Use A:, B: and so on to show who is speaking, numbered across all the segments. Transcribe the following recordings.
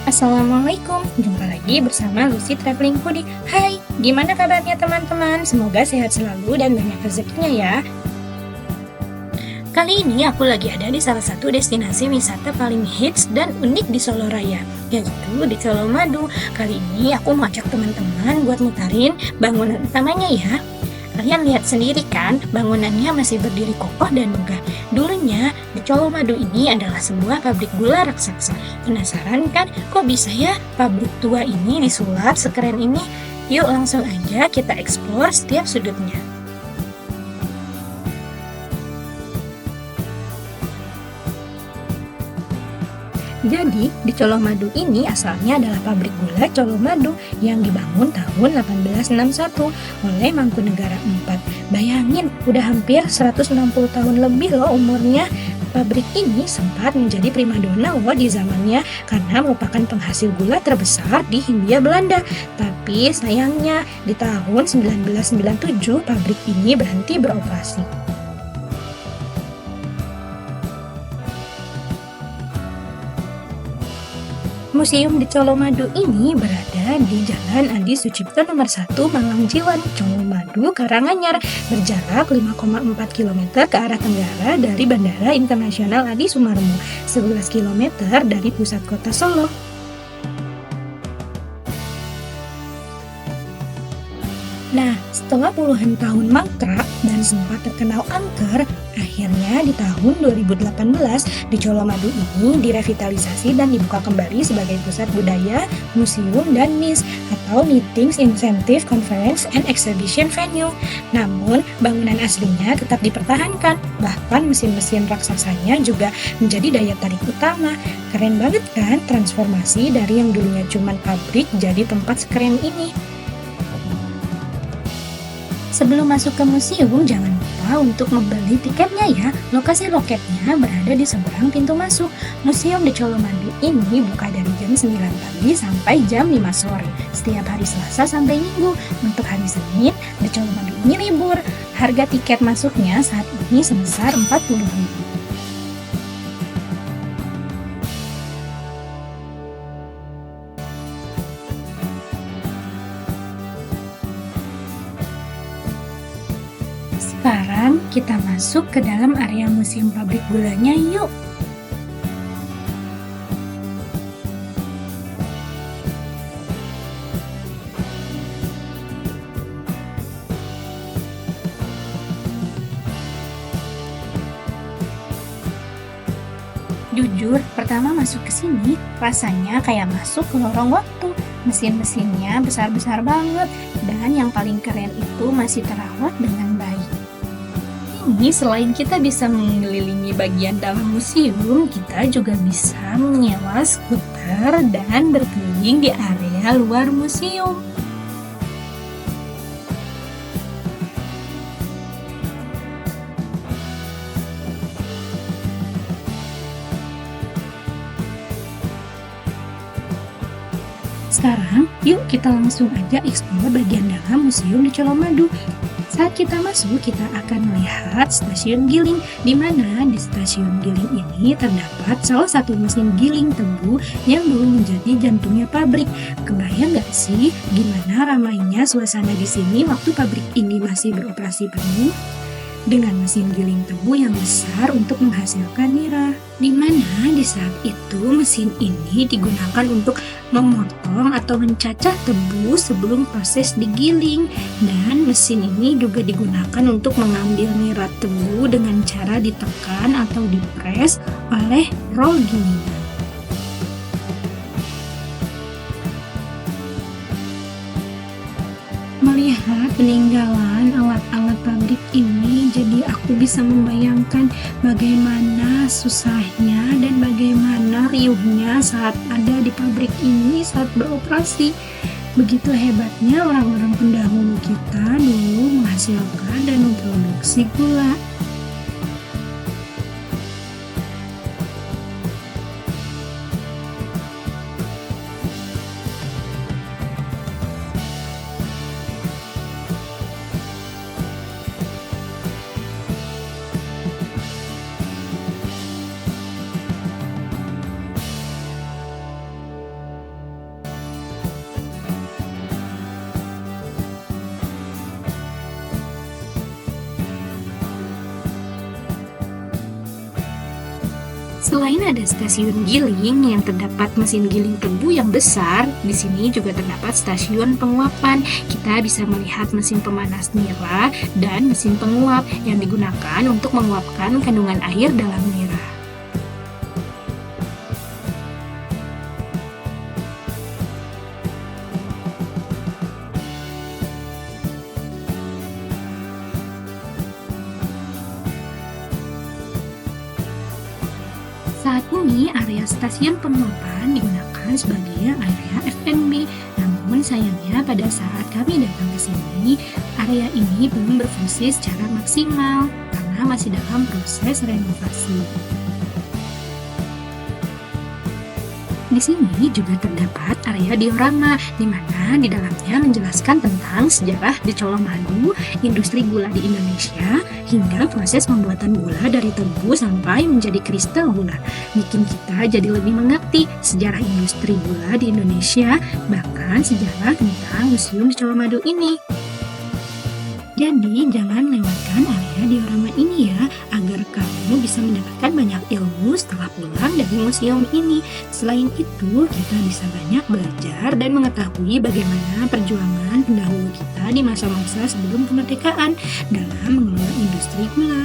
A: Assalamualaikum, jumpa lagi bersama Lucy Traveling Foodie. Hai, gimana kabarnya teman-teman? Semoga sehat selalu dan banyak rezekinya ya. Kali ini aku lagi ada di salah satu destinasi wisata paling hits dan unik di Solo Raya, yaitu di Colomadu. Kali ini aku mau ajak teman-teman buat mutarin bangunan utamanya ya. Kalian lihat sendiri kan, bangunannya masih berdiri kokoh dan megah. Dulunya, di Colomadu ini adalah sebuah pabrik gula raksasa. Penasaran kan, kok bisa ya pabrik tua ini disulap sekeren ini? Yuk langsung aja kita explore setiap sudutnya. Jadi, di Colomadu ini asalnya adalah pabrik gula Colomadu yang dibangun tahun 1861 oleh Mangkunegara IV. Bayangin, udah hampir 160 tahun lebih loh umurnya. Pabrik ini sempat menjadi primadona loh di zamannya karena merupakan penghasil gula terbesar di Hindia Belanda. Tapi sayangnya, di tahun 1997 pabrik ini berhenti beroperasi. Museum di Colomadu ini berada di Jalan Adi Sucipto nomor 1 Malangjiwan, Colomadu, Karanganyar, berjarak 5,4 km ke arah tenggara dari Bandara Internasional Adi Sumarmo, 11 km dari pusat kota Solo. Nah, setelah puluhan tahun mangkrak dan sempat terkenal angker, akhirnya di tahun 2018 di Colomadu ini direvitalisasi dan dibuka kembali sebagai pusat budaya, museum, dan MIS atau Meetings, Incentive, Conference, and Exhibition Venue. Namun, bangunan aslinya tetap dipertahankan, bahkan mesin-mesin raksasanya juga menjadi daya tarik utama. Keren banget kan transformasi dari yang dulunya cuma pabrik jadi tempat sekeren ini. Sebelum masuk ke museum, jangan lupa untuk membeli tiketnya ya. Lokasi loketnya berada di seberang pintu masuk. Museum di Colomadu ini buka dari jam 9 pagi sampai jam 5 sore. Setiap hari Selasa sampai Minggu. Untuk hari Senin, di Colomadu ini libur. Harga tiket masuknya saat ini sebesar 40.000. Sekarang kita masuk ke dalam area museum pabrik gulanya yuk. Jujur, pertama masuk ke sini, rasanya kayak masuk ke lorong waktu. Mesin-mesinnya besar-besar banget, dan yang paling keren itu masih terawat dengan baik. Ini selain kita bisa mengelilingi bagian dalam museum, kita juga bisa menyewa skuter dan berkeliling di area luar museum. Sekarang, yuk kita langsung aja explore bagian dalam museum di Colomadu. Saat kita masuk, kita akan melihat stasiun giling, di mana di stasiun giling ini terdapat salah satu mesin giling tebu yang dulu menjadi jantungnya pabrik. Kebayang nggak sih gimana ramainya suasana di sini waktu pabrik ini masih beroperasi penuh? Dengan mesin giling tebu yang besar untuk menghasilkan nira, di mana di saat itu mesin ini digunakan untuk memotong atau mencacah tebu sebelum proses digiling, dan mesin ini juga digunakan untuk mengambil nira tebu dengan cara ditekan atau dipres oleh roll gilingan. Melihat peninggalan alat-alat pabrik ini, jadi aku bisa membayangkan bagaimana susahnya dan bagaimana riuhnya saat ada di pabrik ini saat beroperasi. Begitu hebatnya orang-orang pendahulu kita dulu menghasilkan dan memproduksi gula. Selain ada stasiun giling yang terdapat mesin giling tebu yang besar, di sini juga terdapat stasiun penguapan. Kita bisa melihat mesin pemanas nira dan mesin penguap yang digunakan untuk menguapkan kandungan air dalam nira. Saat ini, area stasiun penguapan digunakan sebagai area F&B. Namun sayangnya pada saat kami datang ke sini, area ini belum berfungsi secara maksimal karena masih dalam proses renovasi. Di sini juga terdapat area diorama, di mana di dalamnya menjelaskan tentang sejarah di Colomadu, industri gula di Indonesia, hingga proses pembuatan gula dari tebu sampai menjadi kristal gula. Bikin kita jadi lebih mengerti sejarah industri gula di Indonesia, bahkan sejarah tentang museum di Colomadu ini. Jadi jangan lewatkan area diorama ini ya, agar kamu bisa mendapatkan banyak ilmu setelah pulang dari museum ini. Selain itu, kita bisa banyak belajar dan mengetahui bagaimana perjuangan pendahulu kita di masa-masa sebelum kemerdekaan dalam mengelola industri gula.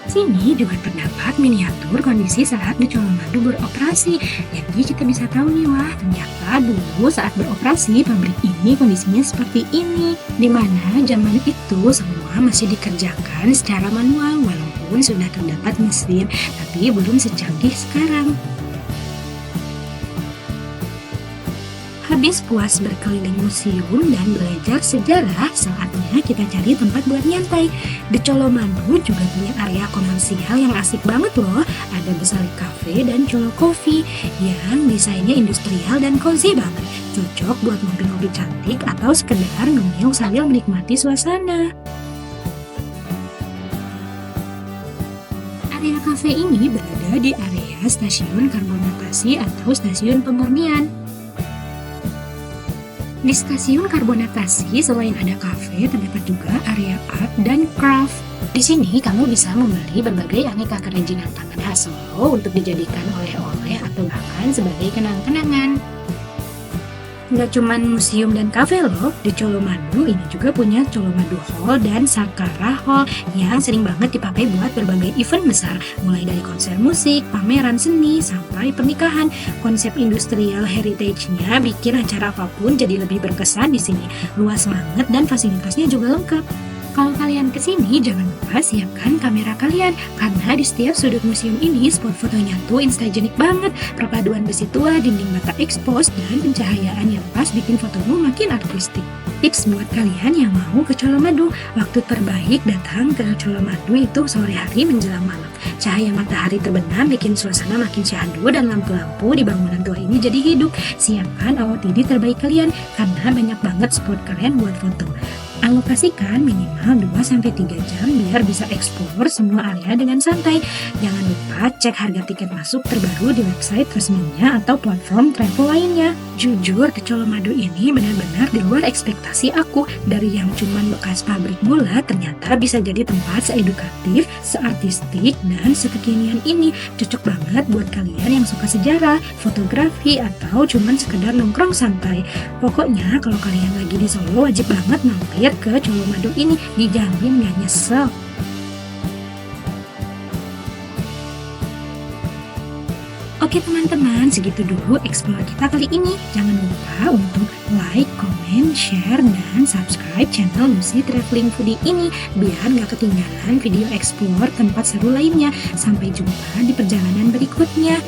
A: Sini juga terdapat miniatur kondisi saat di Colomadu beroperasi. Jadi kita bisa tahu nih, wah ternyata dulu saat beroperasi pabrik ini kondisinya seperti ini. Dimana zaman itu semua masih dikerjakan secara manual walaupun sudah terdapat mesin, tapi belum secanggih sekarang. Habis puas berkeliling museum dan belajar sejarah, saatnya kita cari tempat buat nyantai. The Colomadu juga punya area komersial yang asik banget loh. Ada Besari Cafe dan Colo Coffee yang desainnya industrial dan cozy banget. Cocok buat ngopi-ngopi cantik atau sekedar ngemil sambil menikmati suasana. Area kafe ini berada di area stasiun karbonatasi atau stasiun pemurnian. Di stasiun karbonatasi, selain ada kafe, terdapat juga area art dan craft. Di sini kamu bisa membeli berbagai aneka kerajinan tangan khas Solo untuk dijadikan oleh-oleh atau bahkan sebagai kenang-kenangan. Nggak cuma museum dan kafe loh, di Colomadu ini juga punya Colomadu Hall dan Sakara Hall yang sering banget dipakai buat berbagai event besar, mulai dari konser musik, pameran seni, sampai pernikahan. Konsep industrial heritage-nya bikin acara apapun jadi lebih berkesan di sini. Luas banget dan fasilitasnya juga lengkap. Kalau kalian kesini, jangan lupa siapkan kamera kalian, karena di setiap sudut museum ini spot fotonya tuh instagenik banget. Perpaduan besi tua, dinding bata expose, dan pencahayaan yang pas bikin fotomu makin artistik. Tips buat kalian yang mau ke Colomadu, waktu terbaik datang ke Colomadu itu sore hari menjelang malam. Cahaya matahari terbenam bikin suasana makin syahdu dan lampu-lampu di bangunan tua ini jadi hidup. Siapkan OOTD terbaik kalian, karena banyak banget spot keren buat foto. Alokasikan minimal 2-3 jam biar bisa eksplor semua area dengan santai. Jangan lupa cek harga tiket masuk terbaru di website resminya atau platform travel lainnya. Jujur, ke Colomadu ini benar-benar di luar ekspektasi aku. Dari yang cuman bekas pabrik gula, ternyata bisa jadi tempat seedukatif, seartistik, dan sekekinian ini. Cocok banget buat kalian yang suka sejarah, fotografi, atau cuman sekedar nongkrong santai. Pokoknya kalau kalian lagi di Solo wajib banget mampir ke Colomadu ini, dijamin gak nyesel. Oke teman-teman, segitu dulu explore kita kali ini. Jangan lupa untuk like, comment, share, dan subscribe channel Lucy Traveling Foodie ini biar gak ketinggalan video explore tempat seru lainnya. Sampai jumpa di perjalanan berikutnya.